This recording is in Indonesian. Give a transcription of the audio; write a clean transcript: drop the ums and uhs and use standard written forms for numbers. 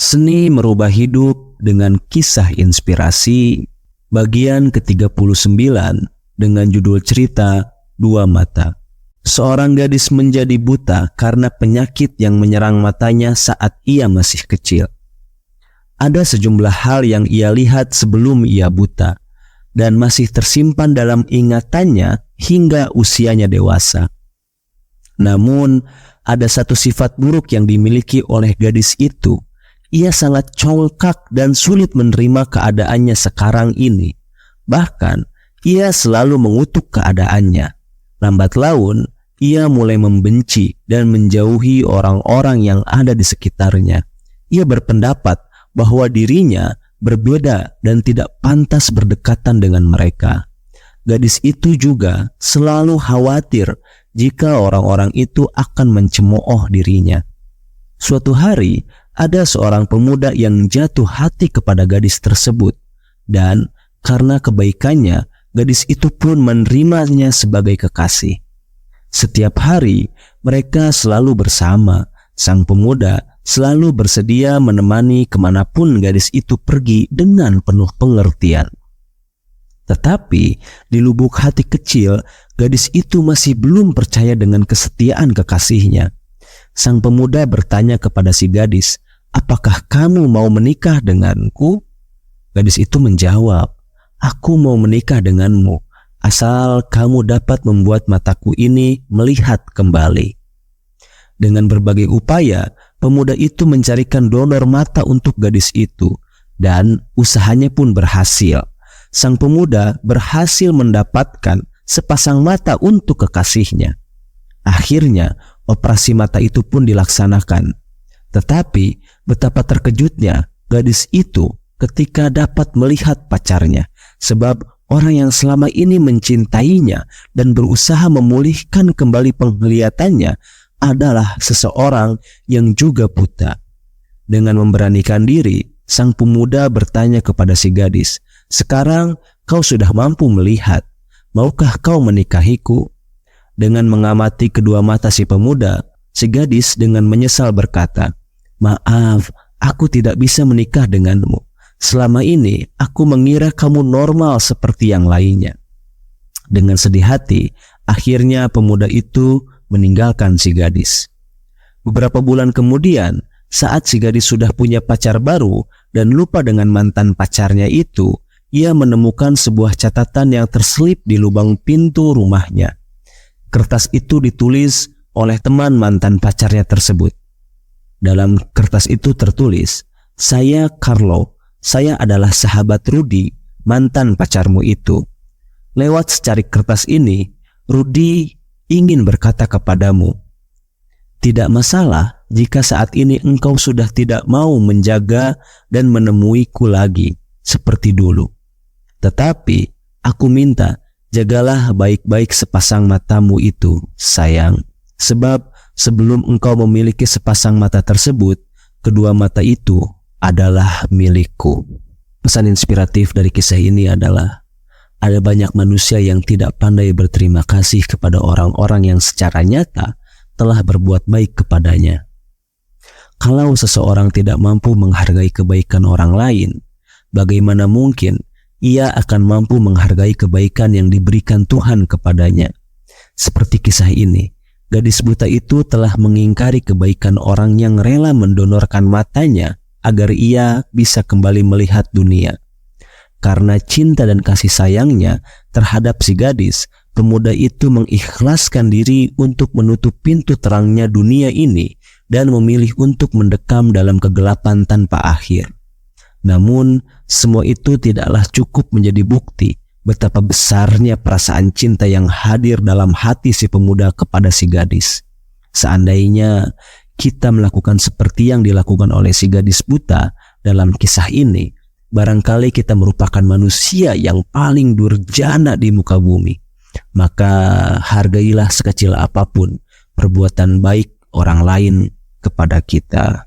Seni Merubah Hidup dengan Kisah Inspirasi, bagian ke-39 dengan judul cerita Dua Mata. Seorang gadis menjadi buta karena penyakit yang menyerang matanya saat ia masih kecil. Ada sejumlah hal yang ia lihat sebelum ia buta dan masih tersimpan dalam ingatannya hingga usianya dewasa. Namun, ada satu sifat buruk yang dimiliki oleh gadis itu. Ia sangat congkak dan sulit menerima keadaannya sekarang ini. Bahkan, ia selalu mengutuk keadaannya. Lambat laun, ia mulai membenci dan menjauhi orang-orang yang ada di sekitarnya. Ia berpendapat bahwa dirinya berbeda dan tidak pantas berdekatan dengan mereka. Gadis itu juga selalu khawatir jika orang-orang itu akan mencemooh dirinya. Suatu hari, ada seorang pemuda yang jatuh hati kepada gadis tersebut, dan karena kebaikannya, gadis itu pun menerimanya sebagai kekasih. Setiap hari, mereka selalu bersama. Sang pemuda selalu bersedia menemani kemanapun gadis itu pergi dengan penuh pengertian. Tetapi di lubuk hati kecil, gadis itu masih belum percaya dengan kesetiaan kekasihnya. Sang pemuda bertanya kepada si gadis, "Apakah kamu mau menikah denganku?" Gadis itu menjawab, "Aku mau menikah denganmu, asal kamu dapat membuat mataku ini melihat kembali." Dengan berbagai upaya, pemuda itu mencarikan donor mata untuk gadis itu, dan usahanya pun berhasil. Sang pemuda berhasil mendapatkan sepasang mata untuk kekasihnya. Akhirnya, operasi mata itu pun dilaksanakan. Tetapi, betapa terkejutnya gadis itu ketika dapat melihat pacarnya, sebab orang yang selama ini mencintainya dan berusaha memulihkan kembali penglihatannya adalah seseorang yang juga buta. Dengan memberanikan diri, sang pemuda bertanya kepada si gadis, "Sekarang kau sudah mampu melihat, maukah kau menikahiku?" Dengan mengamati kedua mata si pemuda, si gadis dengan menyesal berkata, "Maaf, aku tidak bisa menikah denganmu. Selama ini aku mengira kamu normal seperti yang lainnya." Dengan sedih hati, akhirnya pemuda itu meninggalkan si gadis. Beberapa bulan kemudian, saat si gadis sudah punya pacar baru dan lupa dengan mantan pacarnya itu, ia menemukan sebuah catatan yang terselip di lubang pintu rumahnya. Kertas itu ditulis oleh teman mantan pacarnya tersebut. Dalam kertas itu tertulis, "Saya Carlo, saya adalah sahabat Rudy, mantan pacarmu itu. Lewat secarik kertas ini, Rudy ingin berkata kepadamu, tidak masalah jika saat ini engkau sudah tidak mau menjaga dan menemuiku lagi seperti dulu. Tetapi aku minta, jagalah baik-baik sepasang matamu itu, sayang. Sebab sebelum engkau memiliki sepasang mata tersebut, kedua mata itu adalah milikku." Pesan inspiratif dari kisah ini adalah, ada banyak manusia yang tidak pandai berterima kasih kepada orang-orang yang secara nyata telah berbuat baik kepadanya. Kalau seseorang tidak mampu menghargai kebaikan orang lain, bagaimana mungkin ia akan mampu menghargai kebaikan yang diberikan Tuhan kepadanya? Seperti kisah ini, gadis buta itu telah mengingkari kebaikan orang yang rela mendonorkan matanya agar ia bisa kembali melihat dunia. Karena cinta dan kasih sayangnya terhadap si gadis, pemuda itu mengikhlaskan diri untuk menutup pintu terangnya dunia ini dan memilih untuk mendekam dalam kegelapan tanpa akhir. Namun, semua itu tidaklah cukup menjadi bukti betapa besarnya perasaan cinta yang hadir dalam hati si pemuda kepada si gadis. Seandainya kita melakukan seperti yang dilakukan oleh si gadis buta dalam kisah ini, barangkali kita merupakan manusia yang paling durjana di muka bumi. Maka hargailah sekecil apapun perbuatan baik orang lain kepada kita.